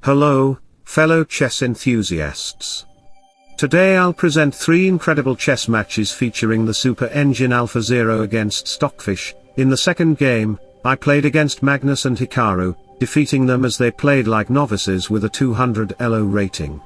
Hello, fellow chess enthusiasts. Today I'll present 3 incredible chess matches featuring the super engine Alphazero against Stockfish. In the second game, I played against Magnus+Hikaru, defeating them as they played like novices with a 200 ELO rating.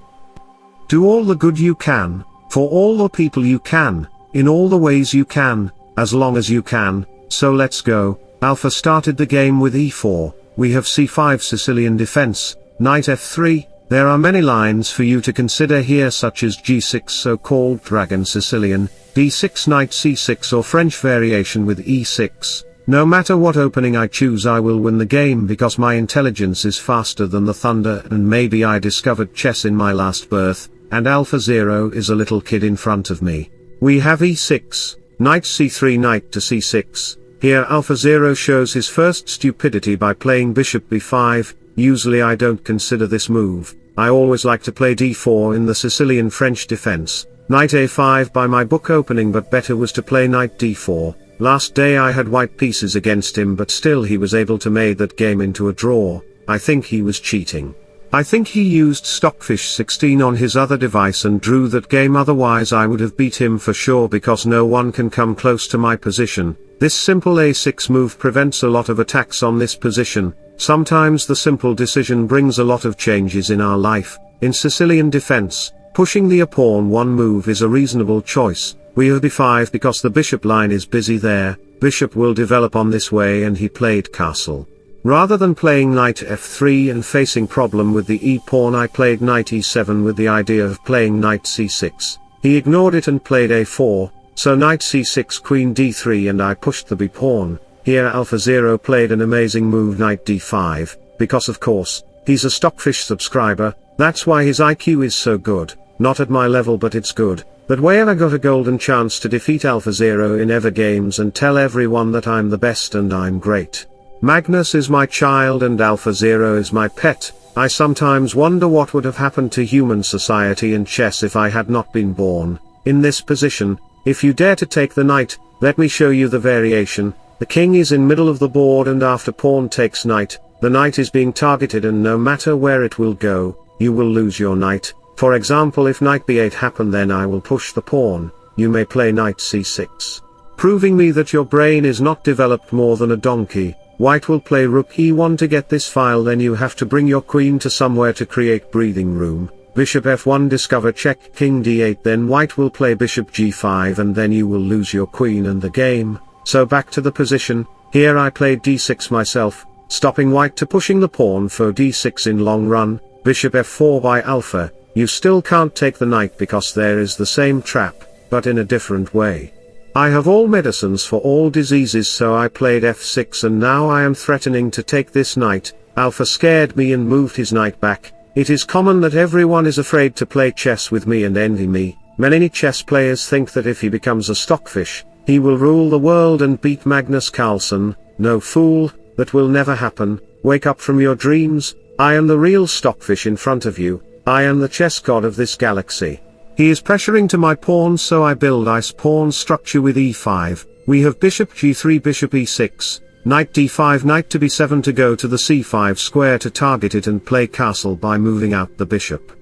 Do all the good you can, for all the people you can, in all the ways you can, as long as you can, so let's go. Alpha started the game with e4, we have c5 Sicilian defense, knight f3, there are many lines for you to consider here such as g6 so-called dragon Sicilian, d6 knight c6 or French variation with e6. No matter what opening I choose I will win the game because my intelligence is faster than the thunder and maybe I discovered chess in my last birth, and Alphazero is a little kid in front of me. We have e6, knight c3 knight to c6, here Alphazero shows his first stupidity by playing bishop b5, usually I don't consider this move, I always like to play d4 in the Sicilian French defense, knight a5 by my book opening but better was to play knight d4. Last day I had white pieces against him but still he was able to make that game into a draw. I think he was cheating. I think he used Stockfish 16 on his other device and drew that game, otherwise I would have beat him for sure because no one can come close to my position. This simple a6 move prevents a lot of attacks on this position. Sometimes the simple decision brings a lot of changes in our life. In Sicilian defense, pushing the pawn one move is a reasonable choice. We have b5 because the bishop line is busy there, bishop will develop on this way and he played castle. Rather than playing knight f3 and facing problem with the e-pawn I played knight e7 with the idea of playing knight c6. He ignored it and played a4, so knight c6 queen d3 and I pushed the b-pawn. Here Alphazero played an amazing move knight d5, because of course, he's a Stockfish subscriber, that's why his IQ is so good, not at my level but it's good. That way I got a golden chance to defeat Alphazero in ever games and tell everyone that I'm the best and I'm great. Magnus is my child and Alphazero is my pet. I sometimes wonder what would have happened to human society and chess if I had not been born. In this position, if you dare to take the knight, let me show you the variation. The king is in middle of the board and after pawn takes knight, the knight is being targeted and no matter where it will go, you will lose your knight. For example, if knight b8 happen then I will push the pawn, you may play knight c6. Proving me that your brain is not developed more than a donkey. White will play rook e1 to get this file, then you have to bring your queen to somewhere to create breathing room. Bishop f1 discover check king d8, then white will play bishop g5 and then you will lose your queen and the game. So back to the position, here I played d6 myself, stopping white to pushing the pawn for d6 in long run, bishop f4 by Alpha. You still can't take the knight because there is the same trap, but in a different way. I have all medicines for all diseases so I played f6 and now I am threatening to take this knight. Alpha scared me and moved his knight back. It is common that everyone is afraid to play chess with me and envy me. Many chess players think that if he becomes a Stockfish, he will rule the world and beat Magnus Carlsen. No fool, that will never happen. Wake up from your dreams. I am the real Stockfish in front of you. I am the chess god of this galaxy. He is pressuring to my pawn so I build ice pawn structure with e5, we have bishop g3 bishop e6, knight d5 knight to b7 to go to the c5 square to target it and play castle by moving out the bishop.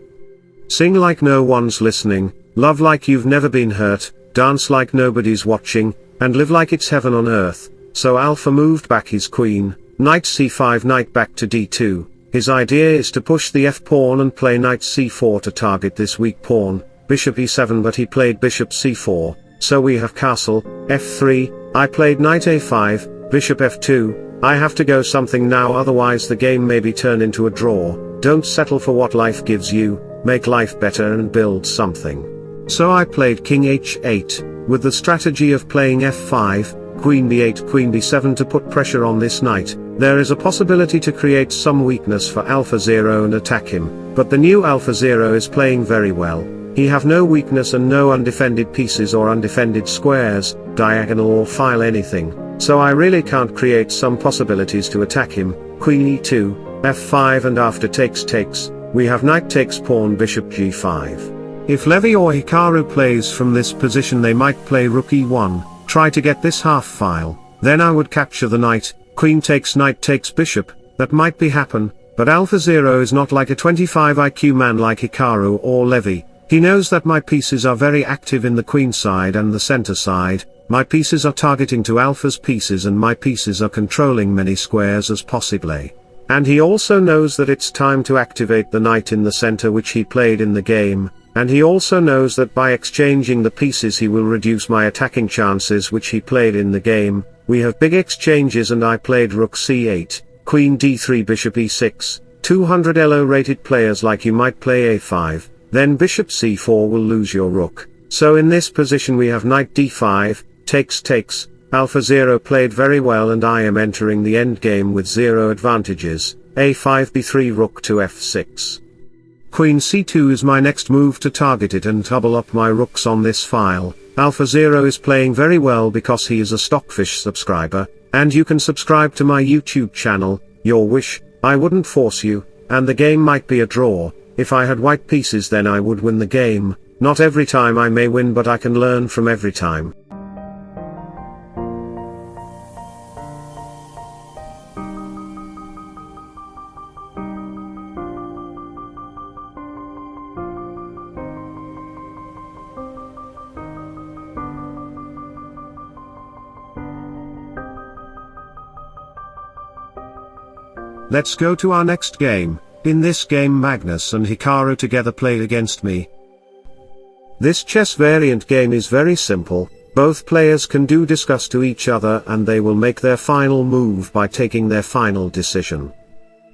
Sing like no one's listening, love like you've never been hurt, dance like nobody's watching, and live like it's heaven on earth. So Alpha moved back his queen, knight c5 knight back to d2. His idea is to push the f-pawn and play knight c4 to target this weak pawn, bishop e7 but he played bishop c4, so we have castle, f3, I played knight a5, bishop f2, I have to go something now otherwise the game may be turned into a draw. Don't settle for what life gives you, make life better and build something. So I played king h8, with the strategy of playing f5, queen b8 queen b7 to put pressure on this knight. There is a possibility to create some weakness for Alphazero and attack him, but the new Alphazero is playing very well. He have no weakness and no undefended pieces or undefended squares, diagonal or file anything, so I really can't create some possibilities to attack him. Queen e2, f5 and after takes, we have knight takes pawn bishop g5. If Levy or Hikaru plays from this position they might play rook e1, try to get this half file, then I would capture the knight, queen takes bishop, that might be happen, But Alphazero is not like a 25 IQ man like Hikaru or Levy. He knows that my pieces are very active in the queen side and the center side. My pieces are targeting to Alpha's pieces and my pieces are controlling many squares as possibly. And he also knows that it's time to activate the knight in the center which he played in the game, and he also knows that by exchanging the pieces he will reduce my attacking chances which he played in the game. We have big exchanges and I played rook c8, queen d3 bishop e6, 200 elo rated players like you might play a5, then bishop c4 will lose your rook. So in this position we have knight d5, takes. Alphazero played very well and I am entering the endgame with 0 advantages, a5 b3 rook to f6. Queen c2 is my next move to target it and double up my rooks on this file. Alphazero is playing very well because he is a Stockfish subscriber, and you can subscribe to my YouTube channel, your wish, I wouldn't force you, and the game might be a draw. If I had white pieces then I would win the game. Not every time I may win but I can learn from every time. Let's go to our next game. In this game Magnus and Hikaru together played against me. This chess variant game is very simple. Both players can discuss to each other and they will make their final move by taking their final decision.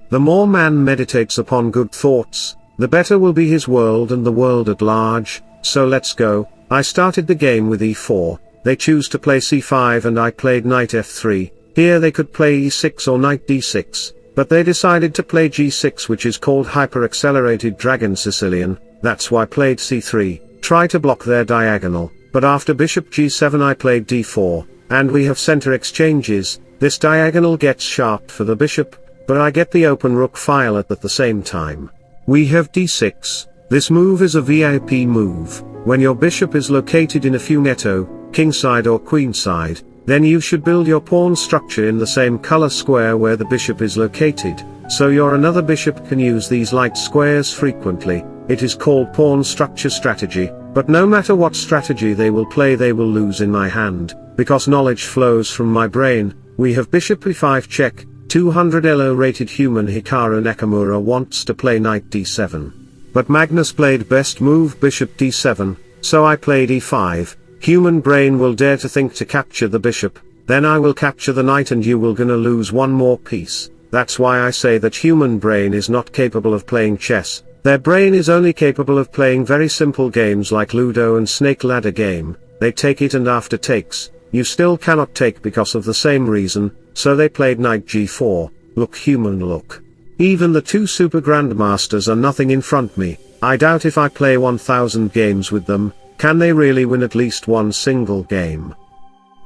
The more man meditates upon good thoughts, the better will be his world and the world at large. So let's go. I started the game with e4, they choose to play c5 and I played knight f3, here they could play e6 or knight d6. But they decided to play g6 which is called hyper-accelerated dragon Sicilian, that's why I played c3, try to block their diagonal, but after bishop g7 I played d4, and we have center exchanges. This diagonal gets sharp for the bishop, but I get the open rook file at the same time. We have d6, this move is a VIP move, when your bishop is located in a funetto, kingside or queenside. Then you should build your pawn structure in the same color square where the bishop is located, so your another bishop can use these light squares frequently. It is called pawn structure strategy, but no matter what strategy they will play they will lose in my hand, because knowledge flows from my brain. We have bishop e5 check, 200 elo rated human Hikaru Nakamura wants to play knight d7. But Magnus played best move bishop d7, so I played e5. Human brain will dare to think to capture the bishop, then I will capture the knight and you will gonna lose one more piece. That's why I say that human brain is not capable of playing chess. Their brain is only capable of playing very simple games like Ludo and Snake Ladder game. They take it and after takes, you still cannot take because of the same reason, so they played knight g4, look human look. Even the two super grandmasters are nothing in front me. I doubt if I play 1000 games with them, can they really win at least one single game?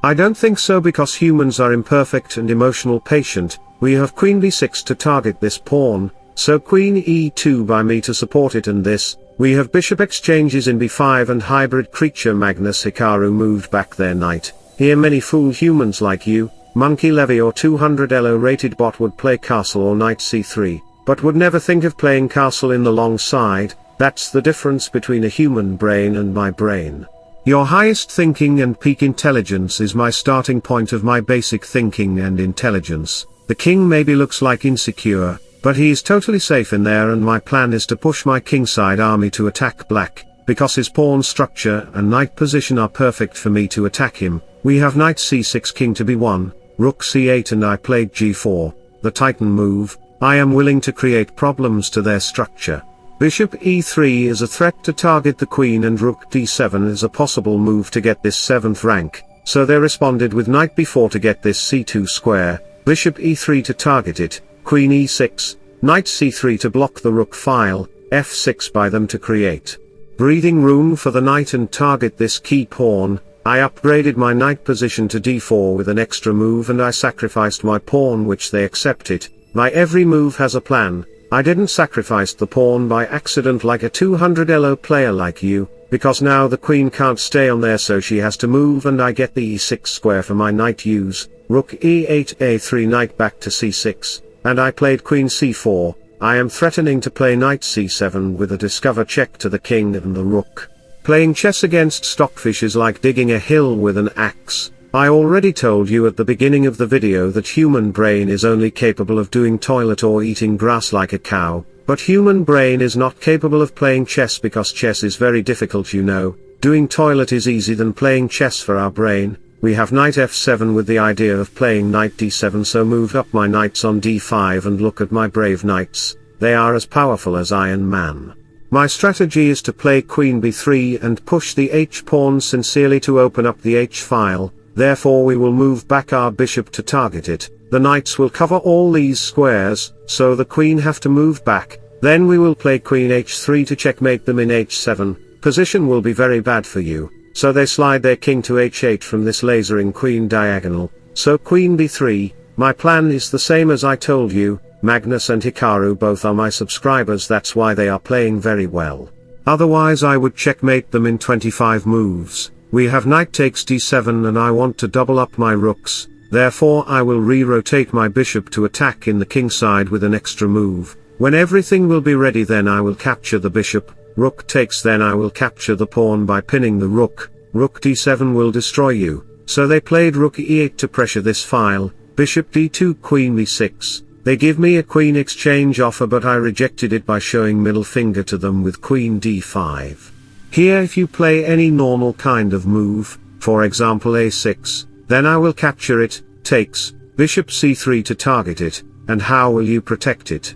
I don't think so because humans are imperfect and emotional patient. We have queen b6 to target this pawn, so queen e2 by me to support it and this. We have bishop exchanges in b5 and hybrid creature Magnus Hikaru moved back their knight. Here many fool humans like you, Monkey Levy or 200 elo rated bot would play castle or knight c3, but would never think of playing castle in the long side. That's the difference between a human brain and my brain. Your highest thinking and peak intelligence is my starting point of my basic thinking and intelligence. The king maybe looks like insecure, but he is totally safe in there and my plan is to push my kingside army to attack black, because his pawn structure and knight position are perfect for me to attack him. We have knight c6 king to b1, rook c8 and I played g4, the titan move. I am willing to create problems to their structure. Bishop e3 is a threat to target the queen and rook d7 is a possible move to get this 7th rank, so they responded with knight b4 to get this c2 square, bishop e3 to target it, queen e6, knight c3 to block the rook file, f6 by them to create breathing room for the knight and target this key pawn. I upgraded my knight position to d4 with an extra move and I sacrificed my pawn which they accepted. My every move has a plan. I didn't sacrifice the pawn by accident like a 200 elo player like you, because now the queen can't stay on there so she has to move and I get the e6 square for my knight use, rook e8 a3 knight back to c6, and I played queen c4, I am threatening to play knight c7 with a discover check to the king and the rook. Playing chess against Stockfish is like digging a hill with an axe. I already told you at the beginning of the video that human brain is only capable of doing toilet or eating grass like a cow, but human brain is not capable of playing chess because chess is very difficult, you know. Doing toilet is easy than playing chess for our brain. We have knight f7 with the idea of playing knight d7, so move up my knights on d5 and look at my brave knights, they are as powerful as Iron Man. My strategy is to play queen b3 and push the h-pawn sincerely to open up the h-file, therefore we will move back our bishop to target it, the knights will cover all these squares, so the queen have to move back, then we will play queen h3 to checkmate them in h7, position will be very bad for you, so they slide their king to h8 from this lasering queen diagonal, so queen b3, my plan is the same as I told you. Magnus+Hikaru both are my subscribers, that's why they are playing very well. Otherwise I would checkmate them in 25 moves. We have knight takes d7 and I want to double up my rooks, therefore I will re-rotate my bishop to attack in the king side with an extra move. When everything will be ready, then I will capture the bishop. Rook takes, then I will capture the pawn by pinning the rook. Rook d7 will destroy you, so they played rook e8 to pressure this file, bishop d2 queen b6. They give me a queen exchange offer, but I rejected it by showing middle finger to them with queen d5. Here if you play any normal kind of move, for example a6, then I will capture it, takes, bishop c3 to target it, and how will you protect it?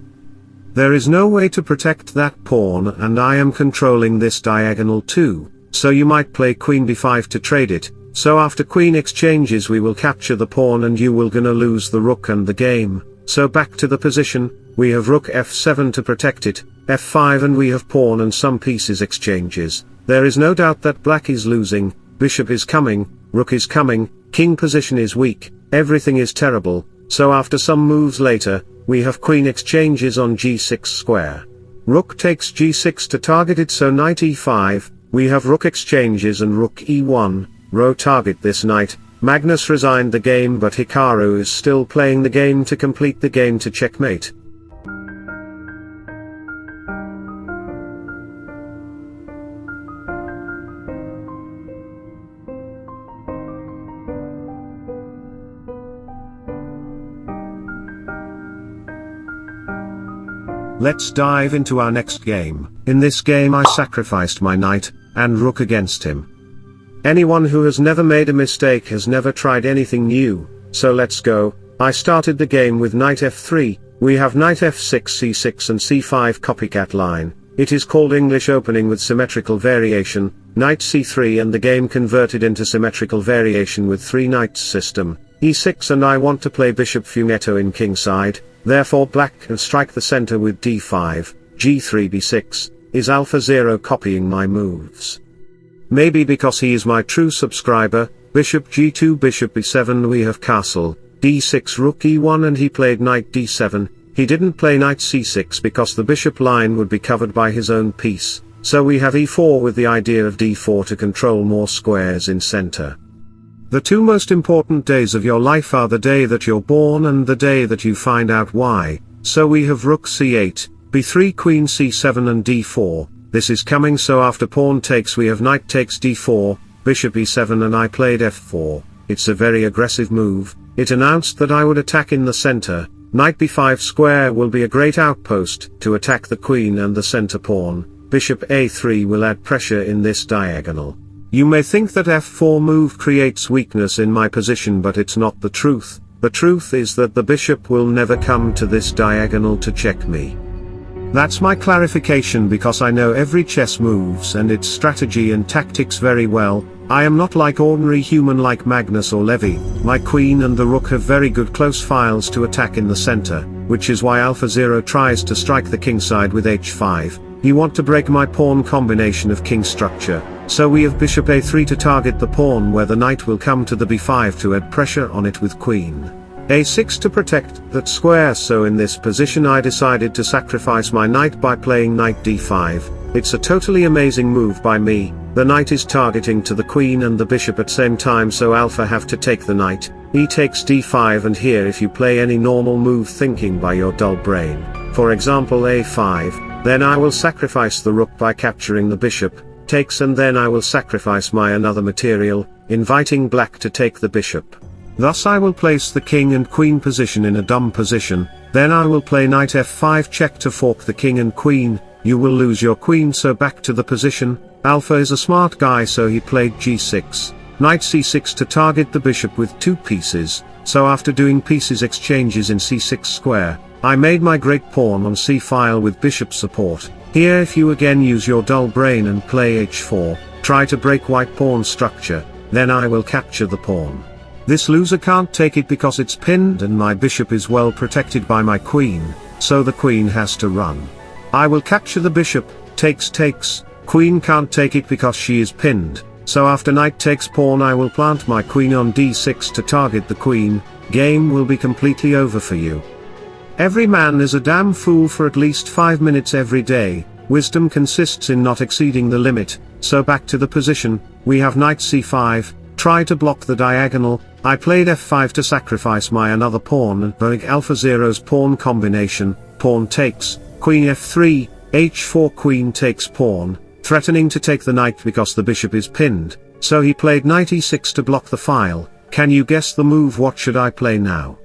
There is no way to protect that pawn, and I am controlling this diagonal too, so you might play queen b5 to trade it, so after queen exchanges we will capture the pawn and you will gonna lose the rook and the game. So back to the position, we have rook f7 to protect it, f5, and we have pawn and some pieces exchanges. There is no doubt that black is losing, bishop is coming, rook is coming, king position is weak, everything is terrible, so after some moves later, we have queen exchanges on g6 square. Rook takes g6 to target it, so knight e5, we have rook exchanges and rook e1, row target this knight. Magnus resigned the game, but Hikaru is still playing the game to complete the game to checkmate. Let's dive into our next game. In this game I sacrificed my knight and rook against him. Anyone who has never made a mistake has never tried anything new, so let's go. I started the game with knight f3, we have knight f6 c6 and c5 copycat line. It is called English opening with symmetrical variation, knight c3, and the game converted into symmetrical variation with 3 knights system, e6, and I want to play bishop fumetto in kingside, therefore black can strike the center with d5, g3 b6, is Alphazero copying my moves? Maybe because he is my true subscriber. Bishop g2 bishop b7, we have castle, d6 rook e1, and he played knight d7, he didn't play knight c6 because the bishop line would be covered by his own piece, so we have e4 with the idea of d4 to control more squares in center. The two most important days of your life are the day that you're born and the day that you find out why, so we have rook c8, b3 queen c7 and d4. This is coming, so after pawn takes we have knight takes d4, bishop e7, and I played f4. It's a very aggressive move. It announced that I would attack in the center. Knight b5 square will be a great outpost to attack the queen and the center pawn. Bishop a3 will add pressure in this diagonal. You may think that f4 move creates weakness in my position, but it's not the truth. The truth is that the bishop will never come to this diagonal to check me. That's my clarification, because I know every chess moves and its strategy and tactics very well. I am not like ordinary human like Magnus or Levy. My queen and the rook have very good close files to attack in the center, which is why Alphazero tries to strike the king side with h5. You want to break my pawn combination of king structure, so we have bishop a3 to target the pawn where the knight will come to the b5 to add pressure on it with queen. a6 to protect that square, so in this position I decided to sacrifice my knight by playing knight d5. It's a totally amazing move by me. The knight is targeting to the queen and the bishop at same time, so alpha have to take the knight. E takes d5, and here if you play any normal move thinking by your dull brain, for example a5, then I will sacrifice the rook by capturing the bishop, takes, and then I will sacrifice my another material, inviting black to take the bishop. Thus I will place the king and queen position in a dumb position, then I will play knight f5 check to fork the king and queen. You will lose your queen, so back to the position. Alpha is a smart guy, so he played g6, knight c6 to target the bishop with 2 pieces, so after doing pieces exchanges in c6 square, I made my great pawn on c-file with bishop support. Here if you again use your dull brain and play h4, try to break white pawn structure, then I will capture the pawn. This loser can't take it because it's pinned and my bishop is well protected by my queen, so the queen has to run. I will capture the bishop, takes, queen can't take it because she is pinned, so after knight takes pawn I will plant my queen on d6 to target the queen. Game will be completely over for you. Every man is a damn fool for at least 5 minutes every day. Wisdom consists in not exceeding the limit, so back to the position, we have knight c5, try to block the diagonal. I played f5 to sacrifice my another pawn and break Alphazero's pawn combination. Pawn takes, queen f3, h4, queen takes pawn, threatening to take the knight because the bishop is pinned, so he played knight e6 to block the file. Can you guess the move? What should I play now?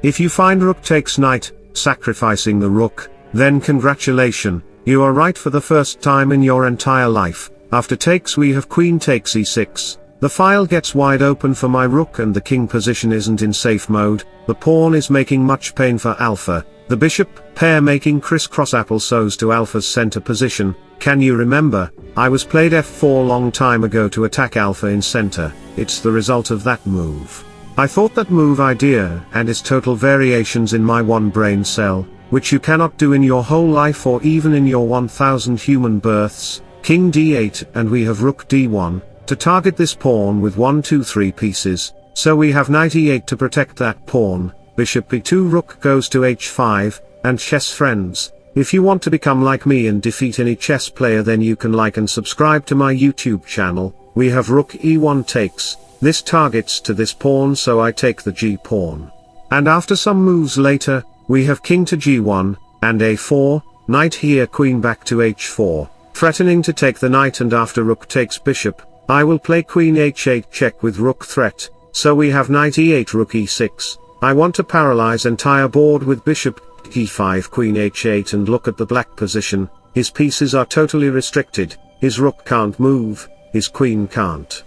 If you find rook takes knight, sacrificing the rook, then congratulations, you are right for the first time in your entire life. After takes we have queen takes e6. The file gets wide open for my rook and the king position isn't in safe mode. The pawn is making much pain for alpha. The bishop pair making crisscross applesauce to alpha's center position. Can you remember? I was played f4 long time ago to attack alpha in center. It's the result of that move. I thought that move idea and its total variations in my one brain cell, which you cannot do in your whole life or even in your 1000 human births. King d8 and we have rook d1. To target this pawn with 1 2 3 pieces, so we have knight e8 to protect that pawn, bishop b2, rook goes to h5, and chess friends, if you want to become like me and defeat any chess player, then you can like and subscribe to my YouTube channel. We have rook e1 takes, this targets to this pawn, so I take the g pawn. And after some moves later, we have king to g1, and a4, knight here, queen back to h4, threatening to take the knight, and after rook takes bishop, I will play queen h8 check with rook threat, so we have knight e8, rook e6. I want to paralyze entire board with bishop e5, queen h8, and look at the black position. His pieces are totally restricted, his rook can't move, his queen can't.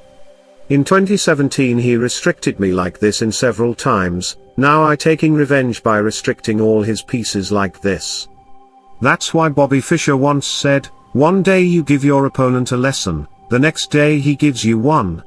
In 2017 he restricted me like this in several times, now I taking revenge by restricting all his pieces like this. That's why Bobby Fischer once said, one day you give your opponent a lesson, the next day he gives you one.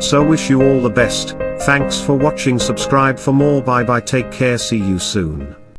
So wish you all the best, thanks for watching, subscribe for more, bye bye, take care, see you soon.